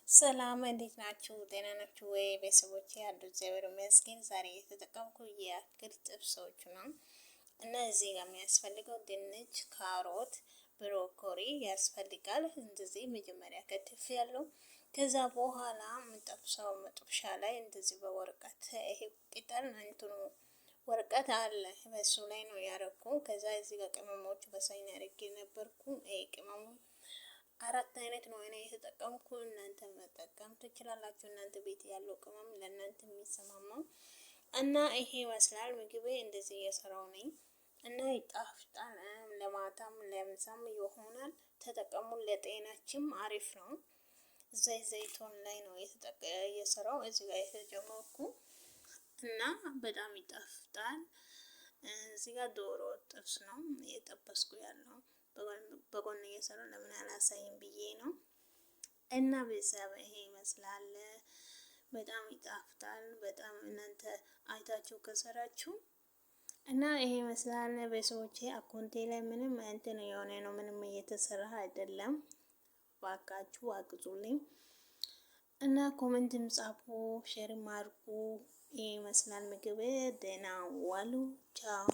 ሰላም እንዴት ናችሁ? ጤና ናችሁ ወይ? ቤተሰቦቼ ያሉ እግዚአብሔር ይመስገን። ዛሬ የተጠቀምኩ የአትክልት ጥብሶች ነው እና እዚህ ጋር የሚያስፈልገው ድንች፣ ካሮት፣ ብሮኮሊ ያስፈልጋል። እንደዚህ መጀመሪያ ከትፍ ያለው ከዛ በኋላ የምጠብሰው መጥበሻ ላይ እንደዚህ በወረቀት ይሄ ቅጠል እንትኑ ወረቀት አለ በሱ ላይ ነው ያረኩ። ከዛ እዚህ ጋር ቅመሞች በሳይን አድርጌ ነበርኩ። ይሄ ቅመሞች 4 አይነት ነው እኔ የተጠቀምኩ። እናንተ መጠቀም ትችላላችሁ። እናንተ ቤት ያለው ቅመም ለእናንተ የሚሰማማው እና ይሄ ይመስላል። ምግቤ እንደዚህ እየሰራው ነኝ እና ይጣፍጣል። ለማታም ለምሳም ይሆናል። ተጠቀሙ። ለጤናችን አሪፍ ነው። ዘይቶን ላይ ነው እየሰራው እዚህ ጋር የተጨመርኩ እና በጣም ይጣፍጣል። እዚህ ጋር ዶሮ ጥብስ ነው እየጠበስኩ ያለው በጎን እየሰራው ለምን አላሳይም ብዬ ነው። እና ቤተሰብ ይሄ ይመስላል። በጣም ይጣፍጣል። በጣም እናንተ አይታችሁ ከሰራችሁ እና ይሄ ይመስላል። ቤተሰቦቼ አካውንቴ ላይ ምንም እንትን የሆነ ነው፣ ምንም እየተሰራ አይደለም። ባካችሁ አግዙልኝ እና ኮሜንትም ጻፉ፣ ሼርም አድርጉ። ይሄ ይመስላል ምግብ። ደህና ዋሉ። ቻው